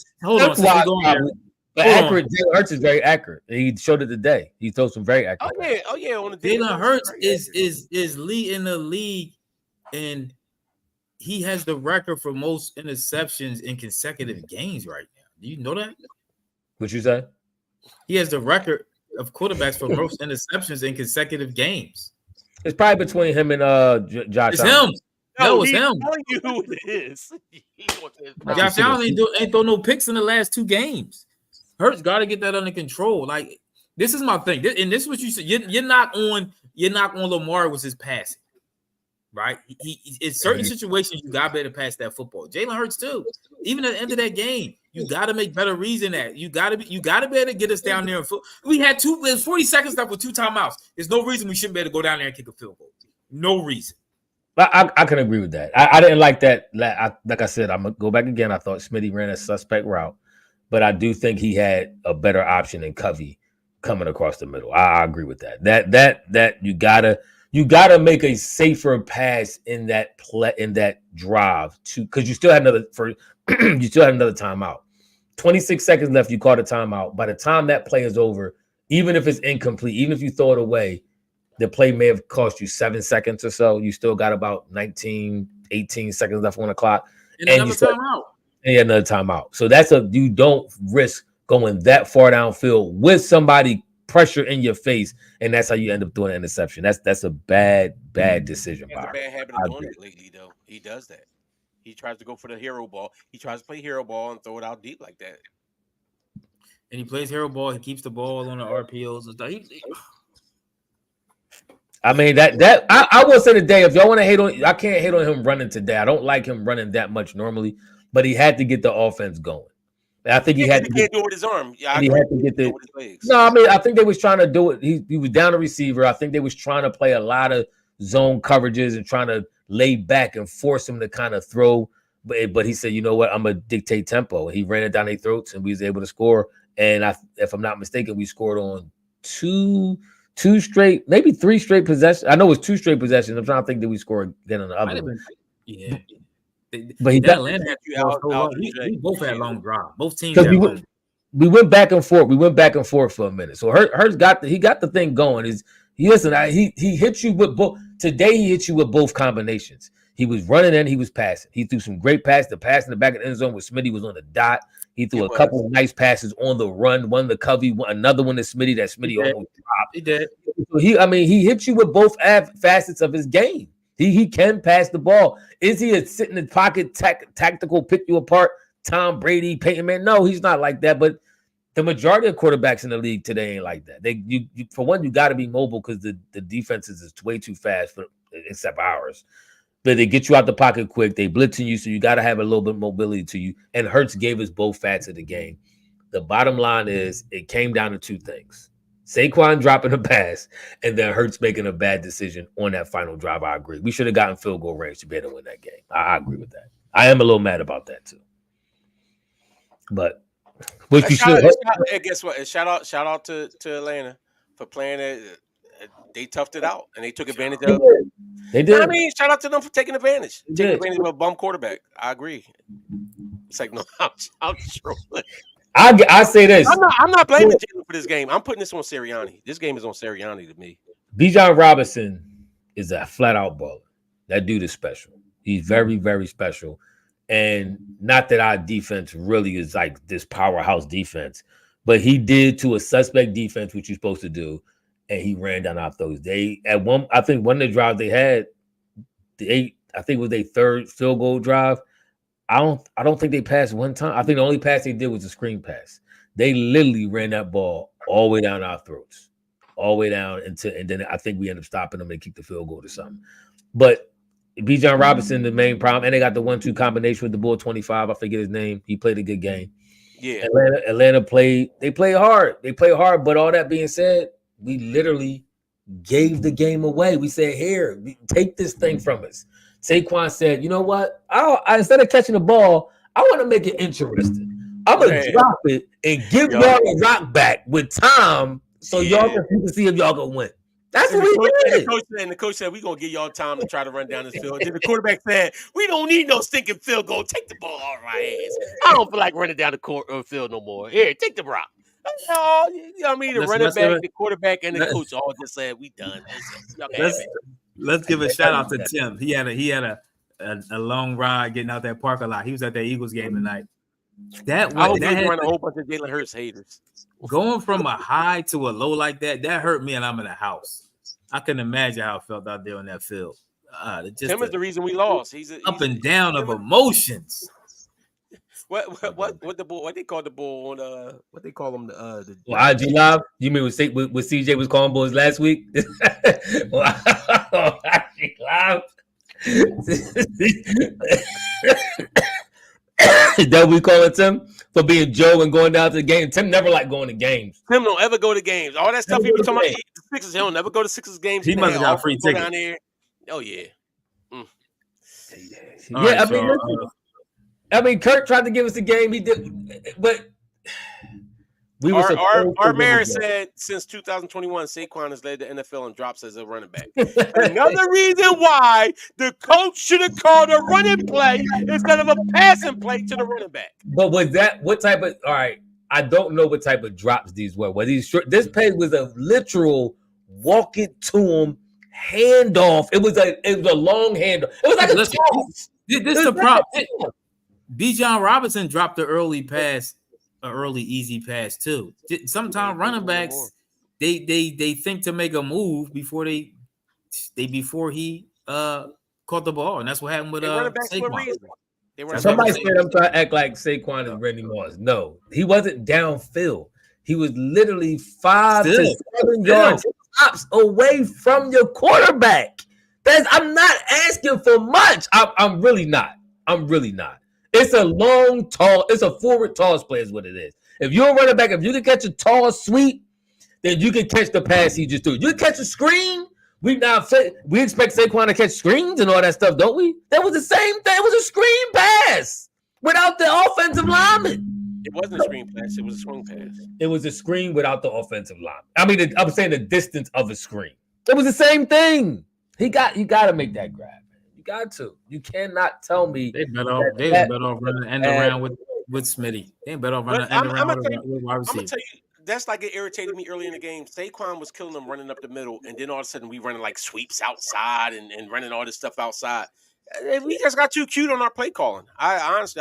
But accurate, Jalen Hurts is very accurate. He showed it today. He throws some very accurate. Oh yeah. On the Jalen Hurts is leading the league, and he has the record for most interceptions in consecutive games right now. Do you know that? What you say? He has the record of quarterbacks for most interceptions in consecutive games. It's probably between him and Josh. It's him. No, it's him. I'm telling you who it is. Josh Allen ain't throw no picks in the last two games. Hurts got to get that under control. Like, this is my thing, and this is what you said. You're not on Lamar with his passing, right? He in certain situations you got better pass that football. Jalen Hurts too. Even at the end of that game, you got to make better reads than that. You got to be able to get us down there. We had there's 40 seconds left with 2 timeouts. There's no reason we shouldn't be able to go down there and kick a field goal. No reason. I can agree with that. I didn't like that. Like I said, I'm gonna go back again. I thought Smitty ran a suspect route. But I do think he had a better option than Covey coming across the middle. I agree with that. That you gotta make a safer pass in that drive because you still had another timeout. 26 seconds left. You caught a timeout. By the time that play is over, even if it's incomplete, even if you throw it away, the play may have cost you 7 seconds or so. You still got about 19, 18 seconds left on the clock, and you timeout. And another timeout. So you don't risk going that far downfield with somebody pressure in your face, and that's how you end up doing an interception. That's a bad decision. He has a bad habit of doing it lately, though. He does that. He tries to go for the hero ball. He tries to play hero ball and throw it out deep like that. And he plays hero ball. He keeps the ball on the RPOs and stuff. I mean that I will say today, if y'all want to hate on, I can't hate on him running today. I don't like him running that much normally. But he had to get the offense going. I think he had to can't do it with his arm. Yeah, he had to get the. With his legs. No, I mean I think they was trying to do it. He was down a receiver. I think they was trying to play a lot of zone coverages and trying to lay back and force him to kind of throw. But he said, you know what, I'm gonna dictate tempo. And he ran it down their throats, and we was able to score. And if I'm not mistaken, we scored on two straight, maybe 3 straight possessions. I know it was 2 straight possessions. I'm trying to think that we scored again on the other one. Yeah. But he we both had long drive. Both teams we went back and forth. We went back and forth for a minute. So Hurts got the thing going. He hit you with both. Today he hit you with both combinations. He was running and he was passing. He threw some great passes. The pass in the back of the end zone where Smitty was on the dot. He threw a couple of nice passes on the run. One to Covey, another one to Smitty that Smitty almost dropped. He did. So he hit you with both facets of his game. He can pass the ball. Is he a sit in the pocket, tactical, pick you apart, Tom Brady, Peyton Manning? No, he's not like that. But The majority of quarterbacks in the league today ain't like that. You for one, you got to be mobile because the defenses is way too fast except ours. But they get you out the pocket quick. They blitzing you, so you got to have a little bit of mobility to you. And Hurts gave us both facets of the game. The bottom line is it came down to two things: Saquon dropping a pass, and then Hurts making a bad decision on that final drive. I agree. We should have gotten field goal range to be able to win that game. I agree with that. I am a little mad about that too. But what you should guess what? Shout out to Atlanta for playing it. They toughed it out and they took advantage of it. They did. I mean, shout out to them for taking advantage. Taking advantage of a bum quarterback. I agree. It's like, no, I'm trolling. I say this. I'm not blaming Jalen for this game. I'm putting this on Sirianni. This game is on Sirianni to me. Bijan Robinson is a flat out baller. That dude is special. He's very, very special. And not that our defense really is like this powerhouse defense, but he did to a suspect defense what you're supposed to do, and he ran down our throats. I think one of the drives they had, I think it was their third field goal drive. I don't think they passed one time. I think the only pass they did was a screen pass. They literally ran that ball all the way down our throats, all the way down and then I think we ended up stopping them and kicked the field goal or something. But Bijan Robinson, the main problem, and they got the 1-2 combination with the bull 25. I forget his name. He played a good game. Yeah, Atlanta played. They played hard. But all that being said, we literally gave the game away. We said, "Here, take this thing from us." Saquon said, "You know what? I instead of catching the ball, I want to make it interesting. I'm gonna drop it and give y'all a rock back with time, so y'all can see if y'all gonna win." That's what we did. The coach said, "We're going to give y'all time to try to run down this field." And then the quarterback said, "We don't need no stinking field goal. Take the ball off our ass. I don't feel like running down the field no more. Here, take the rock." You know what I mean? The running back, the quarterback, and the coach all just said, "We done." Let's give a shout out to Tim. He had a long ride getting out that parking lot. He was at that Eagles game tonight. I hope he run a whole bunch of Jalen Hurts haters. Going from a high to a low like that hurt me, and I'm in a house. I couldn't imagine how it felt out there on that field. Tim is the reason we lost. He's up and down of emotions. What the bull? What they call the bull on? What they call him? The IG Live. You mean what CJ was calling boys last week? IG Live. That we call it Tim for being Joe and going down to the game. Tim never liked going to games. Tim don't ever go to games. All that stuff he was talking about. The Sixers, he don't never go to Sixers games. He must have got a free ticket down there. Oh yeah. I mean, Kurt tried to give us the game. He did, but we were. Our mayor said since 2021, Saquon has led the NFL in drops as a running back. Another reason why the coach should have called a running play instead of a passing play to the running back. But was that what type of? All right, I don't know what type of drops these were. Were these short? This play was a literal walk it to him handoff. It was a long handoff. It was like a toss. This is the problem. Bijan Robinson dropped the early pass, an early easy pass too. Sometimes running backs they think to make a move before he caught the ball, and that's what happened with Saquon. Somebody said I'm trying to act like Saquon is Randy Moss. No, he wasn't downfield. He was literally 5 to 7 yards tops away from your quarterback. I'm not asking for much. I'm really not. It's a long, tall, it's a forward toss play is what it is. If you're a running back, if you can catch a tall sweep, then you can catch the pass he just threw. You can catch a screen. We expect Saquon to catch screens and all that stuff, don't we? That was the same thing. It was a screen pass without the offensive lineman. It wasn't a screen pass. It was a swing pass. It was a screen without the offensive lineman. I mean, I'm saying the distance of a screen. It was the same thing. You got to make that grab. Got to. You cannot tell me they better off running end around with Smitty. They better off running end around with wide receiver. I'm gonna tell you, that's like it irritated me early in the game. Saquon was killing them running up the middle, and then all of a sudden we running like sweeps outside and running all this stuff outside. We just got too cute on our play calling. I honestly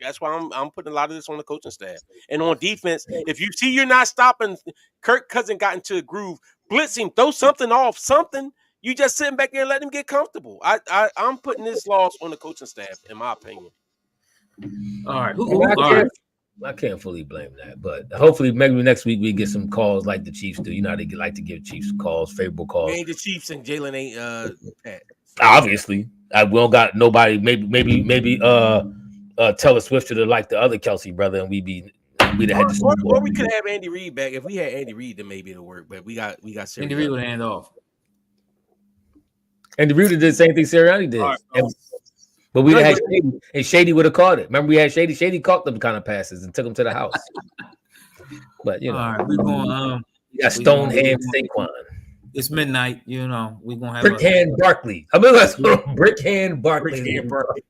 that's why I'm putting a lot of this on the coaching staff and on defense. If you see you're not stopping, Kirk Cousins got into a groove, blitz him, throw something off, something. You just sitting back there and let him get comfortable. I'm putting this loss on the coaching staff, in my opinion. All right. I can't fully blame that, but hopefully maybe next week we get some calls like the Chiefs do. You know how they like to give Chiefs calls, favorable We calls. ain't the Chiefs and Jalen ain't Pat. Obviously, we don't got nobody. Maybe Taylor Swift should have liked the other Kelsey brother, and we'd have had to. Or we could have Andy Reid back. If we had Andy Reid, then maybe it'll work. But we got Andy Reid would hand off. Andy Reid did the same thing Sirianni did. Right. But we had Shady, and Shady would have caught it. Remember, we had Shady. Shady caught them kind of passes and took them to the house. But you know, all right, we're going. You got Stonehand Saquon. It's midnight. You know, we're gonna have Brickhand Barkley. I mean, let's go Brickhand Barkley. Brickhand Barkley.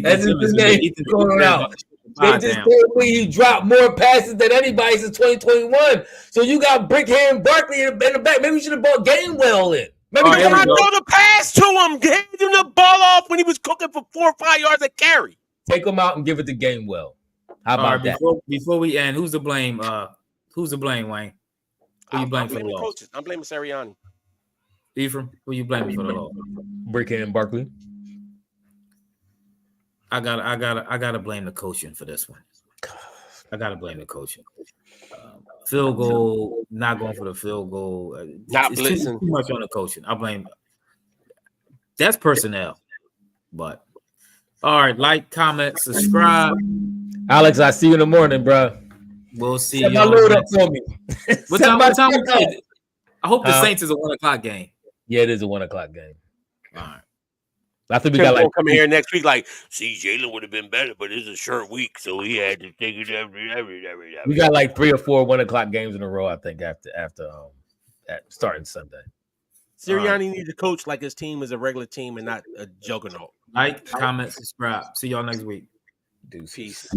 That's his name going out. They just told me he dropped more passes than anybody since 2021. So you got Brickhand Barkley in the back. Maybe you should have bought Gainwell in. Maybe I throw the pass to him. Gave him the ball off when he was cooking for 4 or 5 yards a carry. Take him out and give it to Gainwell. How about that? Before we end, who's to blame? Who's to blame, Wayne? Who you blame for the loss? I'm blaming Sirianni. Ephraim, who you blaming for the loss? Brickhand Barkley. I gotta blame the coaching for this one. I gotta blame the coaching. Field goal, not going for the field goal. It's too much on the coaching. I blame. That's personnel. But all right, like, comment, subscribe. Alex, I see you in the morning, bro. We'll see you. Load up for me. What time we play? I hope the Saints is a 1:00 game. Yeah, it is a 1:00 game. All right. I think we got like come here next week. Like, see, Jalen would have been better, but it's a short week, so he had to take it every. We got like 3 or 4 1:00 games in a row. I think after starting Sunday. Sirianni needs to coach like his team is a regular team and not a juggernaut. Like, comment, subscribe. See y'all next week. Deuces. Peace.